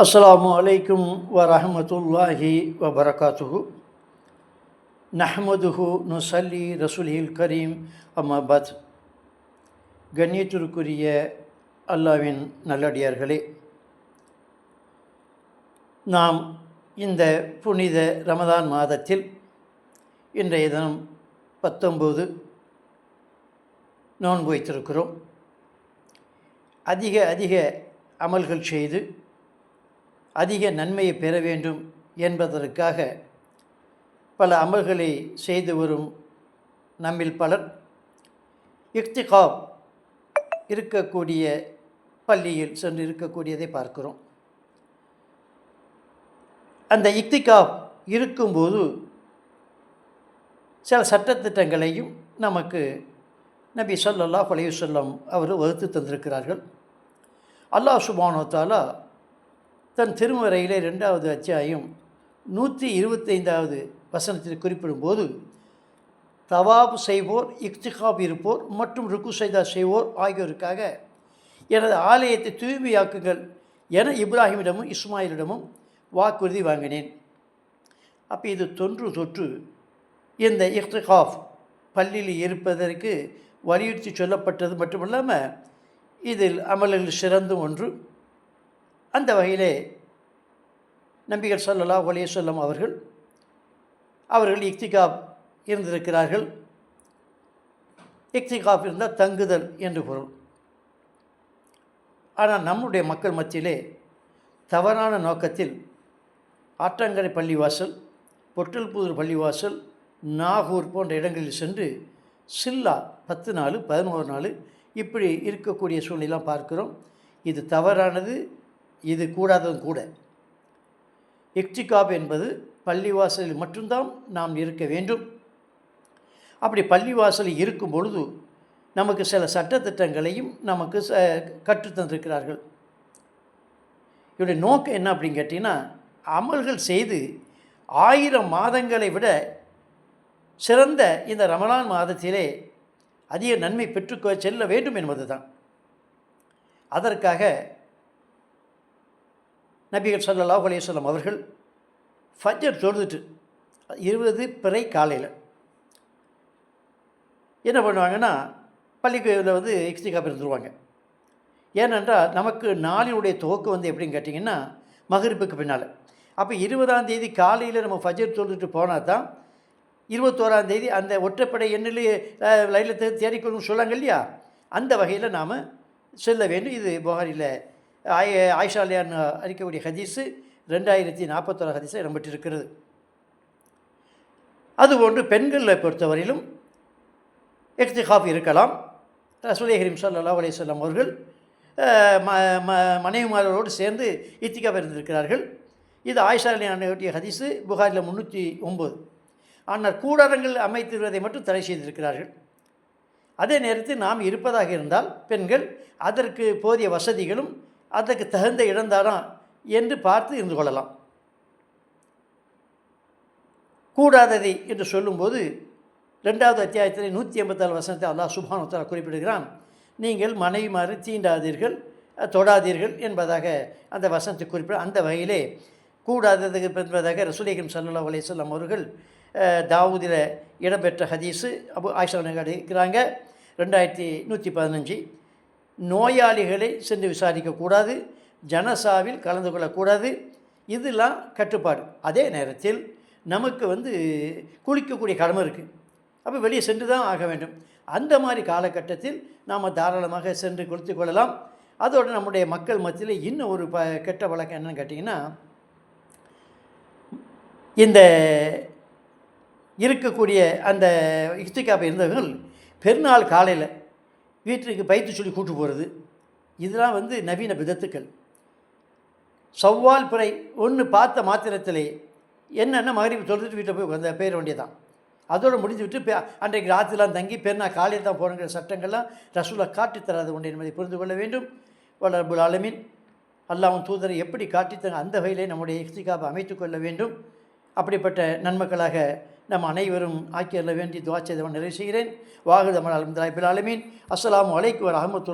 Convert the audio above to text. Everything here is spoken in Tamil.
அஸ்ஸலாமு அலைக்கும் வரஹ்மத்துல்லாஹி வபரகாத்துஹு. நஹ்மதுஹு நுஸல்லி ரசூலில் கரீம் அம்மாபாத். கண்ணியத்திற்குரிய அல்லாவின் நல்லடியார்களே, நாம் இந்த புனித ரமதான் மாதத்தில் இன்றைய தினம் 19 நோன்பு வைத்திருக்கிறோம். அதிக அமல்கள் செய்து அதிக நன்மையை பெற வேண்டும் என்பதற்காக பல அமல்களை செய்து வரும் நம்மில் பலர் இக்திகாப் இருக்கக்கூடிய பள்ளியில் சென்று இருக்கக்கூடியதை பார்க்கிறோம். அந்த இக்திகாப் இருக்கும்போது சில சட்டத்திட்டங்களையும் நமக்கு நபி ஸல்லல்லாஹு அலைஹி வஸல்லம் அவர் வகுத்து தந்திருக்கிறார்கள். அல்லாஹ் சுப்ஹானஹு வ தஆலா தன் திருமறையிலே 2வது அத்தியாயம் 125வது வசனத்தில் குறிப்பிடும்போது, தவாப் செய்வோர், இக்திகாப் இருப்போர் மற்றும் ருக்கு சஜ்தா செய்வோர் ஆகியோருக்காக எனது ஆலயத்தை தூய்மையாக்குங்கள் என இப்ராஹிமிடமும் இஸ்மாயிலிடமும் வாக்குறுதி வாங்கினேன். அப்போ இது தொற்று இந்த இக்திகாப் பள்ளியில் இருப்பதற்கு வலியுறுத்தி சொல்லப்பட்டது மட்டுமல்லாமல் இதில் அமல்கள் சிறந்தும் ஒன்று. அந்த வகையிலே நபிகள் ஸல்லல்லாஹு அலைஹி வஸல்லம் அவர்கள் இக்திகாப் இருந்திருக்கிறார்கள். இக்திகாப் இருந்தால் தங்குதல் என்று பொருள். ஆனால் நம்முடைய மக்கள் மத்தியிலே தவறான நோக்கத்தில் ஆற்றங்கரை பள்ளிவாசல், பொட்டல்புதூர் பள்ளிவாசல், நாகூர் போன்ற இடங்களில் சென்று சில்லா 10 நாள் 11 நாள் இப்படி இருக்கக்கூடிய சூழ்நிலாம் பார்க்கிறோம். இது தவறானது, இது கூடாததும் கூட. இக்திகாப் என்பது பள்ளிவாசலில் மட்டும்தான் நாம் இருக்க வேண்டும். அப்படி பள்ளிவாசலில் இருக்கும் பொழுது நமக்கு சில சட்டத்திட்டங்களையும் நமக்கு கற்றுத்தந்திருக்கிறார்கள். இவருடைய நோக்கம் என்ன அப்படின்னு கேட்டிங்கன்னா, அமல்கள் செய்து 1000 மாதங்களை விட சிறந்த இந்த ரமலான் மாதத்திலே அதிக நன்மை பெற்று செல்ல வேண்டும் என்பது தான். அதற்காக நபிகள் ஸல்லல்லாஹு அலைஹி வஸல்லம் அவர்கள் ஃபஜ்ர் தொழுதுட்டு 20 பிறை காலையில் என்ன பண்ணுவாங்கன்னா, பள்ளிக்கூடத்தில் வந்து இக்திகாப் இருந்துருவாங்க. ஏனென்றால் நமக்கு நாளினுடைய துவக்கம் வந்து எப்படின்னு கேட்டிங்கன்னா மகரிப்புக்கு பின்னால். அப்போ 20ஆம் தேதி காலையில் நம்ம ஃபஜ்ர் தொழுதுட்டு போனால் தான் 21ஆம் தேதி அந்த ஒற்றைப்படை எண்ணிலே லைலில் தேடிக்கொள்ளும் சொல்லாங்க இல்லையா, அந்த வகையில் நாம் செல்ல வேண்டும். இது புகாரியில் ஆயிஷா அலியான்னு அறிக்கக்கூடிய ஹதீஸு 2041 ஹதீஸை இடம்பெற்றிருக்கிறது. அதுபோன்று பெண்களை பொறுத்தவரையிலும் இக்திகாப் இருக்கலாம். ரசூலுல்லாஹி கரீம் ஸல்லல்லாஹு அலைஹி வஸல்லம் அவர்கள் மனைவிமாரோடு சேர்ந்து இக்திகாப் இருந்திருக்கிறார்கள். இது ஆயிஷா அலியானுடைய ஹதீஸு புகாரில் 309. ஆனால் கூடாரங்கள் அமைத்திருவதை மட்டும் தடை செய்திருக்கிறார்கள். அதே நேரத்தில் நாம் இருப்பதாக இருந்தால் பெண்கள் அதற்கு போதிய வசதிகளும் அதற்கு தகுந்த இடம்தானா என்று பார்த்து இருந்து கொள்ளலாம். கூடாததை என்று சொல்லும்போது 2வது அத்தியாயத்தில் 184 வசனத்தை அல்லாஹ் சுப்ஹானஹு வ தஆலா குறிப்பிடுகிறான். நீங்கள் மனைவிமாரை தீண்டாதீர்கள், தொடாதீர்கள் என்பதாக அந்த வசனத்தை குறிப்பிட, அந்த வகையிலே கூடாதது என்பதாக ரசூலுல்லாஹி ஸல்லல்லாஹு அலைஹி வஸல்லம் அவர்கள் தாவூதில் இடம்பெற்ற ஹதீஸு ஆயிஷா இருக்கிறாங்க 2115. நோயாளிகளை சென்று விசாரிக்கக்கூடாது, ஜனசாவில் கலந்து கொள்ளக்கூடாது, இதெல்லாம் கட்டுப்பாடு. அதே நேரத்தில் நமக்கு வந்து குளிக்கக்கூடிய கடமை இருக்குது. அப்போ வெளியே சென்று தான் ஆக வேண்டும். அந்த மாதிரி காலகட்டத்தில் நாம் தாராளமாக சென்று குளித்து கொள்ளலாம். அதோடு நம்முடைய மக்கள் மத்தியில் இன்னும் ஒரு கெட்ட வழக்கம் என்னென்னு கேட்டிங்கன்னா, இந்த இருக்கக்கூடிய அந்த இக்திகாப் இருந்தவர்கள் பெருநாள் காலையில் வீட்டுக்கு பைத்து சொல்லி கூட்டு போகிறது, இதெல்லாம் வந்து நவீன விதத்துக்கள். சவ்வால் பிறை 1 பார்த்த மாத்திரத்திலே என்னென்ன மகரிப் தொழுதுட்டு வீட்டில் போய் அந்த பெயர வேண்டியதான். அதோடு முடிஞ்சு விட்டு அன்றைக்கு ராத்திரிலாம் தங்கி பெருநாள் காலையில் தான் போகிற சட்டங்கள்லாம் ரசூலா காட்டித்தராது ஒன்று என்பதை புரிந்து கொள்ள வேண்டும். வல்ல ரப்புல் ஆலமீன் அல்லாஹ்வின் தூதரை எப்படி காட்டித்தங்க அந்த வகையிலே நம்முடைய இக்திகாப் அமைத்து கொள்ள வேண்டும். அப்படிப்பட்ட நன்மக்களாக நம் அனைவரும் ஆக்கியல்ல வேண்டி துஆ செய்தவன் நிறைவு செய்கிறேன். வாஹிர் அல்ஹம்துலில்லாஹி ரப்பில் ஆலமீன். அஸ்ஸலாமு அலைக்கும் வரஹ்மத்துல்லாஹி